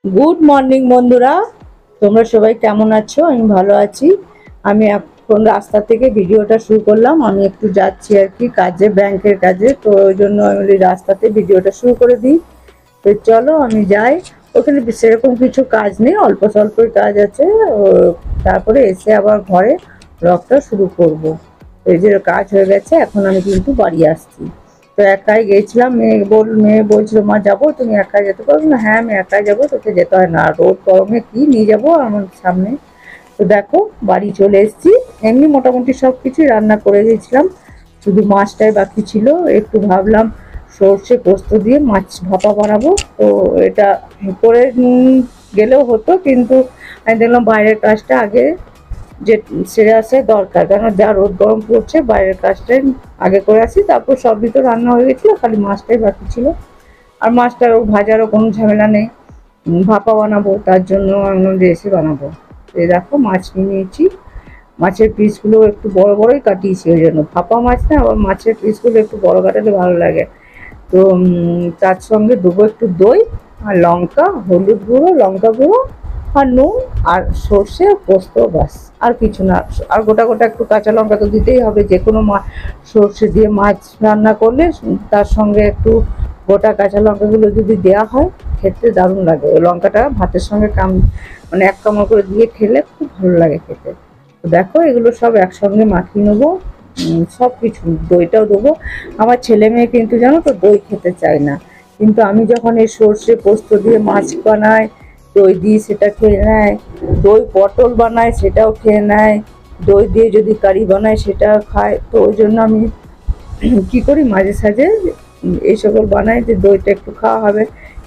Good morning বন্ধুরা, তোমরা সবাই কেমন আছো? আমি ভালো আছি। আমি এখন রাস্তা থেকে ভিডিওটা শুরু করলাম। আমি একটু যাচ্ছি আর কি কাজে, ব্যাংকের কাজে, তো ওই জন্য আমি রাস্তাতে ভিডিওটা শুরু করে দিই। তো চলো আমি যাই। ওখানে সেরকম কিছু কাজ নেই, অল্প স্বল্পই কাজ আছে। তারপরে এসে আবার ঘরে ব্লগটা শুরু করব। এই যে কাজ হয়ে গেছে, এখন আমি কিন্তু বাড়ি আসছি। তো একাই গেছিলাম, মেয়ে বলছিল মা যাবো, তুমি একা যেতে পারবে না? হ্যাঁ আমি একাই যাবো, তোকে যেতে হয় না, রোদ গরমে কি নিয়ে যাবো আমার সামনে। তো দেখো বাড়ি চলে এসেছি। এমনি মোটামুটি সব কিছুই রান্না করে দিয়েছিলাম, শুধু মাছটাই বাকি ছিল। একটু ভাবলাম সর্ষে পোস্ত দিয়ে মাছ ভাপা বানাবো। তো এটা করে গেলেও হতো, কিন্তু আমি দেখলাম বাইরের কাজটা আগে যে সেরে আসা দরকার, কারণ যা রোদ গরম পড়ছে, বাইরের কাজটাই আগে করে আসি। তারপর সবই তো রান্না হয়ে গেছিলো, খালি মাছটাই বাকি ছিল। আর মাছটারও ভাজারও কোনো ঝামেলা নেই, ভাপা বানাবো, তার জন্য আমি এসে বানাবো। এই দেখো মাছ নিয়ে নিয়েছি। মাছের পিসগুলো একটু বড় বড়ই কাটিয়েছি, ওই জন্য ভাপা মাছ না, আবার মাছের পিসগুলো একটু বড় কাটালে ভালো লাগে। তো তার সঙ্গে দেবো একটু দই আর লঙ্কা, হলুদ গুঁড়ো, লঙ্কা গুঁড়ো আর নুন আর সর্ষে পোস্ত, ব্যাস আর কিছু না। আর গোটা গোটা একটু কাঁচা লঙ্কা তো দিতেই হবে, যে কোনো সর্ষে দিয়ে মাছ রান্না করলে তার সঙ্গে একটু গোটা কাঁচা লঙ্কাগুলো যদি দেওয়া হয়, খেতে দারুণ লাগে। ওই লঙ্কাটা ভাতের সঙ্গে মানে এক কামড় করে দিয়ে খেলে খুব ভালো লাগে খেতে। তো দেখো এগুলো সব একসঙ্গে মাখিয়ে নেবো, সব কিছু, দইটাও দেবো। আমার ছেলে মেয়ে কিন্তু জানো তো দই খেতে চায় না, কিন্তু আমি যখন এই সর্ষে পোস্ত দিয়ে মাছ বানাই, দই দিয়ে সেটা খেয়ে নেয়। দই পটল বানায় সেটাও খেয়ে নেয়। দই দিয়ে যদি কারি বানায় সেটাও খায়। তো ওই জন্য আমি কি করি মাঝে সাঝে এই সকল বানাই, যে দইটা একটু খাওয়া হবে।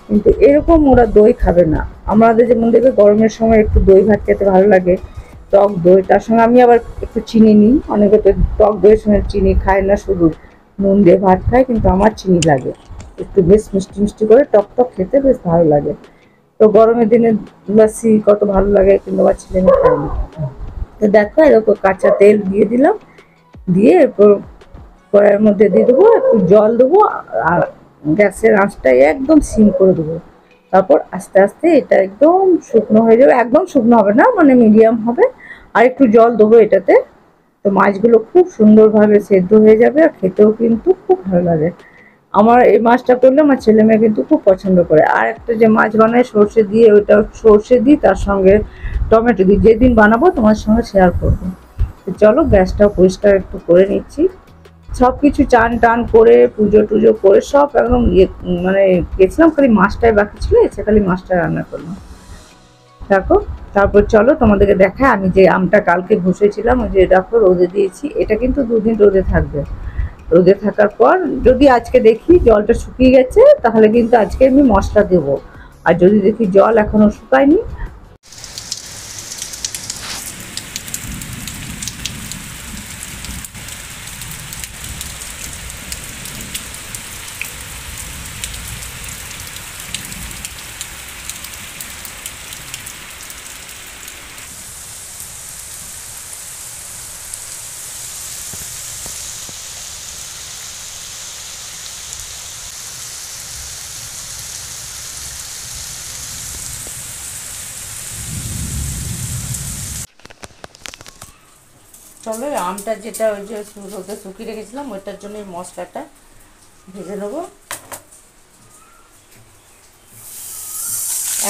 কিন্তু এরকম ওরা দই খাবে না। আমাদের যেমন দেখবে গরমের সময় একটু দই ভাত খেতে ভালো লাগে, টক দই, তার সঙ্গে আমি আবার একটু চিনি নিই। অনেকে তো টক দইয়ের সঙ্গে চিনি খায় না, শুধু নুন দিয়ে ভাত খায়, কিন্তু আমার চিনি লাগে। একটু বেশ মিষ্টি মিষ্টি করে টক টক খেতে বেশ ভালো লাগে। তো গরমের দিনে লস্যি কত ভালো লাগে, কিন্তু আমার ছেলে মেয়ে খায় না। তো দেখো এরকম কাঁচা তেল দিয়ে দিলাম, দিয়ে এরপর কড়াইয়ের মধ্যে দিয়ে দেবো, একটু জল দেবো, আর গ্যাসের আঁচটা একদম সিম করে দেবো। তারপর আস্তে আস্তে এটা একদম শুকনো হয়ে যাবে, একদম শুকনো হবে না, মানে মিডিয়াম হবে। আর একটু জল দেবো এটাতে। তো মাছগুলো খুব সুন্দরভাবে সেদ্ধ হয়ে যাবে, আর খেতেও কিন্তু খুব ভালো লাগে। আমার এই মাছটা করলে আমার ছেলে মেয়ে কিন্তু খুব পছন্দ করে। আর একটা যে মাছ বানায় সর্ষে দিয়ে, ওইটা সর্ষে দিই, তার সঙ্গে টমেটো দিই। যেদিন বানাবো তোমার সঙ্গে শেয়ার করবো। তো চলো গ্যাসটা পরিষ্কার একটু করে নিচ্ছি। সব কিছু চান টান করে পুজো টুজো করে সব একদম মানে গেছিলাম, খালি মাছটাই বাকি ছিল, এসে খালি মাছটা রান্না করলাম। দেখো তারপর চলো তোমাদেরকে দেখায়, আমি যে আমটা কালকে ঘষেছিলাম, ওই যে দেখো রোদে দিয়েছি। এটা কিন্তু দুদিন রোদে থাকবে। রোদে থাকার পর যদি আজকে দেখি জলটা শুকিয়ে গেছে, তাহলে কিন্তু আজকে আমি মশলা দেবো। আর যদি দেখি জল এখনো শুকায়নি, চলো আমটা যেটা ওই যে রোদে শুকিয়ে রেখেছিলাম, ওইটার জন্য এই মশলাটা ভেজে নেবো।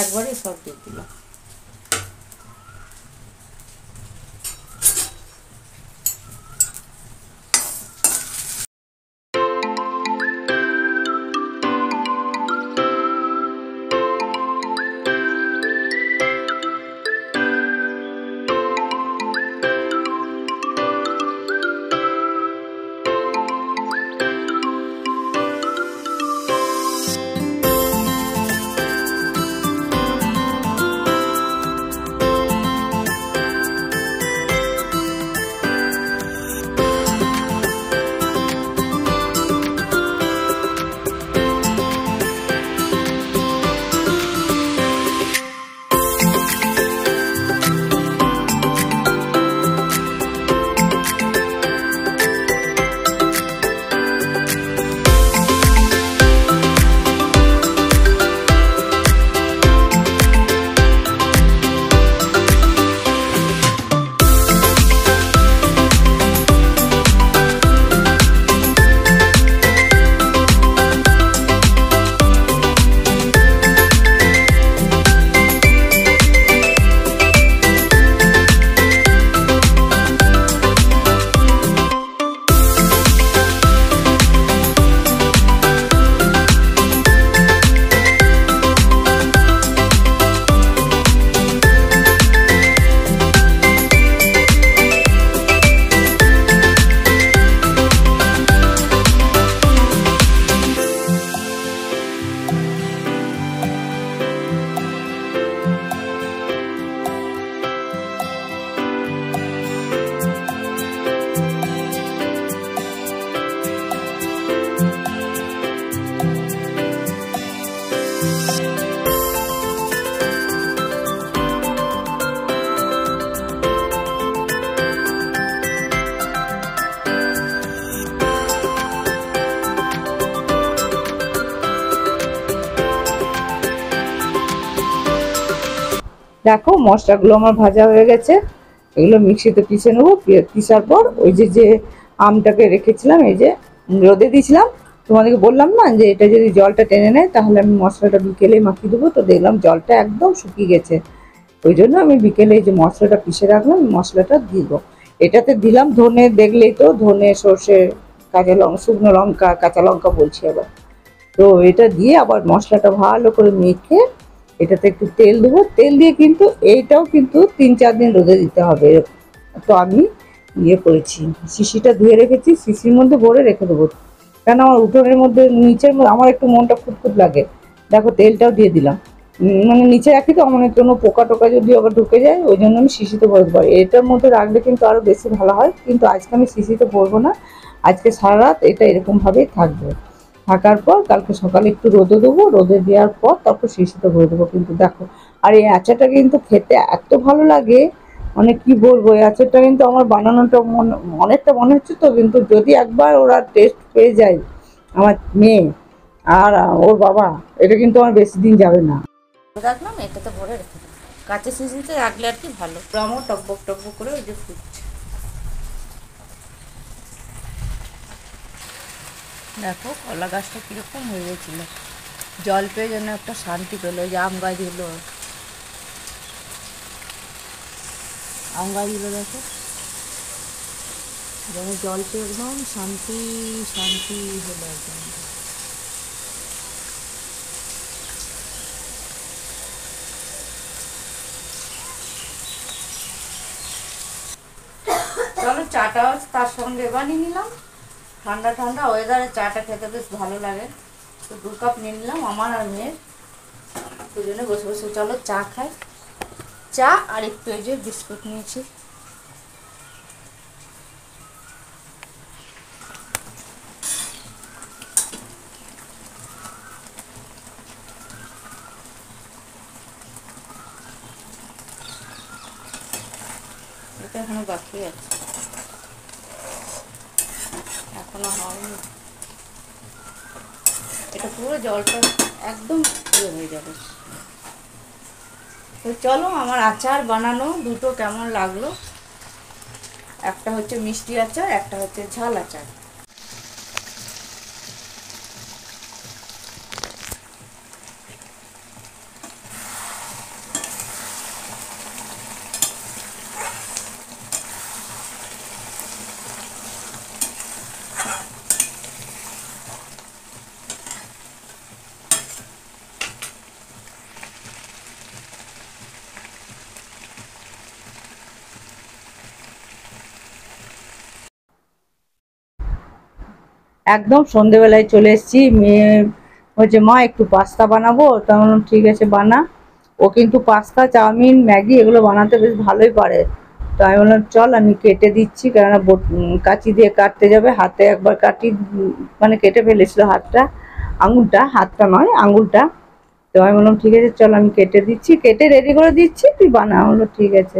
একবারে সব দিয়ে দিলাম। দেখো মশলাগুলো আমার ভাজা হয়ে গেছে, এগুলো মিক্সিতে পিষে নেবো। পিষার পর ওই যে যে আমটাকে রেখেছিলাম, এই যে রোদে দিয়েছিলাম, তোমাদেরকে বললাম না যে এটা যদি জলটা টেনে নেয় তাহলে আমি মশলাটা বিকেলেই মাখিয়ে দেবো। তো দেখলাম জলটা একদম শুকিয়ে গেছে, ওই জন্য আমি বিকেলে এই যে মশলাটা পিষে রাখলাম মশলাটা দিব। এটাতে দিলাম ধনে, দেখলেই তো ধনে, সর্ষে, কাঁচা লঙ্কা, শুকনো লঙ্কা, কাঁচা লঙ্কা বলছি আবার। তো এটা দিয়ে আবার মশলাটা ভালো করে মেখে এটাতে একটু তেল দেবো। তেল দিয়ে কিন্তু এইটাও কিন্তু 3-4 দিন রোদে দিতে হবে। তো আমি ইয়ে করেছি, শিশিটা ধুয়ে রেখেছি, শিশির মধ্যে ভরে রেখে দেবো। কেন আমার উঠোনের মধ্যে নিচের আমার একটু মনটা খুঁতখুত লাগে। দেখো তেলটাও দিয়ে দিলাম, মানে নিচে রাখি তো আমার কোনো পোকা টোকা যদি আবার ঢুকে যায়, ওই জন্য আমি শিশিতে ভরতে পারি। এটার মধ্যে রাখলে কিন্তু আরও বেশি ভালো হয়, কিন্তু আজকে আমি শিশিতে ভরবো না। আজকে সারা রাত এটা এরকমভাবেই থাকবে। থাকার পর কালকে সকালে একটু রোদে দেবো, রোদে দেওয়ার পর তারপর শিশিতে ভরে দেবো। কিন্তু দেখো, আর এই আচারটা কিন্তু খেতে এত ভালো লাগে, মানে কি বলবো, এই আচারটা কিন্তু আমার বানানোটা অনেকটা মনে হচ্ছে। তো কিন্তু যদি একবার ওরা টেস্ট পেয়ে যায়, আমার মেয়ে আর ওর বাবা, এটা কিন্তু আমার বেশি দিন যাবে না। রাখলাম, এটাতে ভরে রেখে দেবো। কাঁচের শিশিতে রাখলে আর কি ভালো, রঙও টকবক টকবক করে ওই যে ফুটছে। দেখো কলা গাছটা কীরকম হয়ে গেছিলো, জল পেয়ে যেন একটা শান্তি পেলো। ওই যে আম গাছগুলো, আম গাছগুলো দেখো যেন জল পেয়ে একদম শান্তি শান্তি হলো একদম। চলো চাটাও তার সঙ্গে বানিয়ে নিলাম। ঠান্ডা ঠান্ডা ওয়েদারে চাটা খেতে বেশ ভালো লাগে। তো 2 কাপ নিয়ে নিলাম আমার আর মেয়ের, দুজনে বসে বসে চলো চা খাই। চা আর একটু এই যে বিস্কুট নিয়েছি। এটা এখনো বাকি আছে, এখনো হয়নি। এটা পুরো জলটা একদম ইয়ে হয়ে যাবে। তো চলো আমার আচার বানানো দুটো কেমন লাগলো। একটা হচ্ছে মিষ্টি আচার, একটা হচ্ছে ঝাল আচার। একদম সন্ধেবেলায় চলে এসেছি। মেয়ে হচ্ছে মা একটু পাস্তা বানাবো, তা আমি বললাম ঠিক আছে বানা। ও কিন্তু পাস্তা, চাউমিন, ম্যাগি এগুলো বানাতে বেশ ভালোই পারে। তো আমি বললাম চল আমি কেটে দিচ্ছি, কেননা কাঁচি দিয়ে কাটতে যাবে, হাতে একবার কাটি, মানে কেটে ফেলেছিল হাতটা, আঙুলটা, হাতটা নয় আঙুলটা। তো আমি বললাম ঠিক আছে চল আমি কেটে দিচ্ছি, কেটে রেডি করে দিচ্ছি, তুই বানা। আমি বললো ঠিক আছে।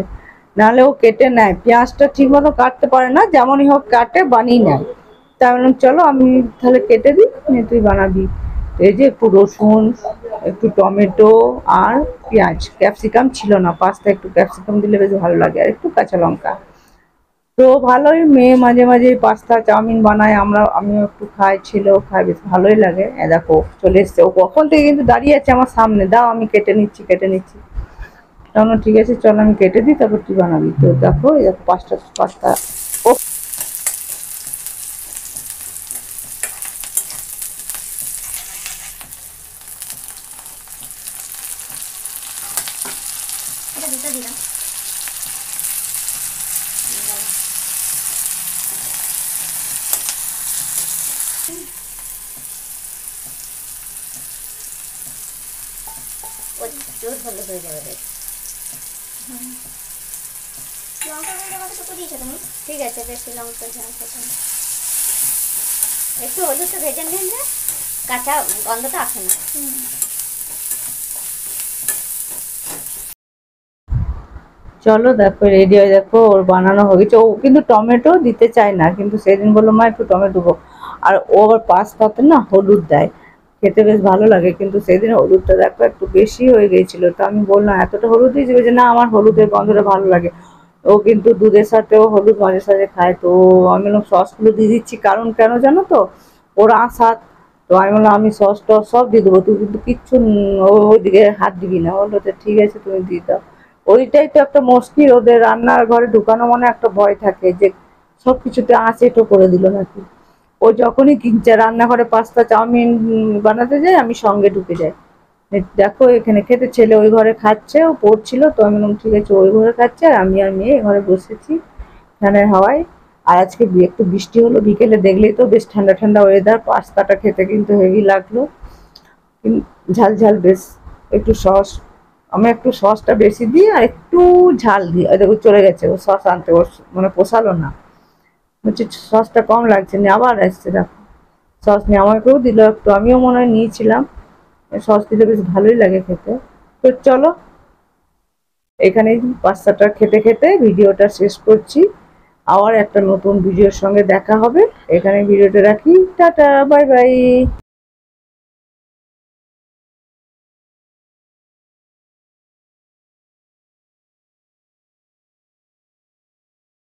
নাহলে ও কেটে নেয়, পেঁয়াজটা ঠিক মতো কাটতে পারে না, যেমনই হোক কাটে বানিয়ে নেয়। তা আমি বললাম চলো আমি তাহলে কেটে দিই, নিয়ে তুই বানাবি। এই যে একটু রসুন, একটু টমেটো আর পেঁয়াজ, ক্যাপসিকাম ছিল না, পাস্তা একটু ক্যাপসিকাম দিলে বেশ ভালো লাগে, আর একটু কাঁচা লঙ্কা। তো ভালোই, মেয়ে মাঝে মাঝে পাস্তা চাউমিন বানায়, আমিও একটু খাই, ছেলেও খায়, বেশ ভালোই লাগে। দেখো চলে এসছে, ও কখন থেকে কিন্তু দাঁড়িয়ে আছে আমার সামনে, দাও আমি কেটে নিচ্ছি কেটে নিচ্ছি। তখন ঠিক আছে চল আমি কেটে দিই, তারপর তুই বানাবি। তো দেখো এই দেখো পাস্তা পাস্তা ও এটা দুটো দিলাম। প্রচুর ভালো হয়ে যাবে। লঙ্কা গুঁড়ো কতটুকু দিয়েছো তুমি? ঠিক আছে, বেশি লঙ্কা ঝাল পছন্দ। একটু হলুদটা ভেজে নিলে কাঁচা গন্ধটা আসে না। চলো দেখো রেডি হয়ে, দেখো ওর বানানো হয়ে গেছে। ও কিন্তু টমেটো দিতে চায় না, কিন্তু সেদিন বললো মা একটু টমেটো দেবো। আর ও আবার পাস্তাতে না হলুদ দেয়, খেতে বেশ ভালো লাগে। কিন্তু সেদিন হলুদটা দেখো একটু বেশি হয়ে গিয়েছিল, তো আমি বললাম এতটা হলুদ দিয়েছি, যে না আমার হলুদের গন্ধটা ভালো লাগে। ও কিন্তু দুধের সাথেও হলুদ মাঝে সাঝে খায়, তো আমি বললাম সসগুলো দিয়ে দিচ্ছি, কারণ কেন জানো তো, ওর আসাদ। তো আমি বললাম আমি সস টস সব দিয়ে দেবো, তুই কিন্তু কিচ্ছু ওইদিকে হাত দিবি না। বললো তো ঠিক আছে তুমি দিয়ে দাও। ওইটাই তো একটা মুশকিল, ওদের রান্নার ঘরে ঢুকানো মানে একটা ভয় থাকে যে সব কিছুতে আঁচ এঁটো করে দিল নাকি। ও যখনই কিনছে রান্নাঘরে পাস্তা চাউমিন বানাতে যায়, আমি সঙ্গে ঢুকে যাই। দেখো এখানে খেতে, ছেলে ওই ঘরে খাচ্ছে, ও পড়ছিল, তো আমি বললাম ঠিক আছে ওই ঘরে খাচ্ছে, আর আমি আর মেয়ে এ ঘরে বসেছি ফ্যানের হাওয়ায়। আর আজকে একটু বৃষ্টি হলো বিকেলে, দেখলেই তো বেশ ঠান্ডা ঠান্ডা ওয়েদার, পাস্তাটা খেতে কিন্তু হেভি লাগলো। ঝাল ঝাল বেশ, একটু সস, আমি একটু সসটা বেশি দিই আর একটু ঝাল দিই। আর দেখো চলে গেছে ও সস আনতে, ওর মানে পোষালো না, বলছি সসটা কম লাগছে, নিয়ে আবার আসছে দেখো সস নিয়ে আমাকেও দিল একটু, আমিও মনে হয় নিয়েছিলাম। সস দিলে বেশ ভালোই লাগে খেতে। তো চলো এখানেই পাস্তাটা খেতে খেতে ভিডিওটা শেষ করছি। আবার একটা নতুন ভিডিওর সঙ্গে দেখা হবে। এখানে ভিডিওটা রাখি, টাটা বাই বাই।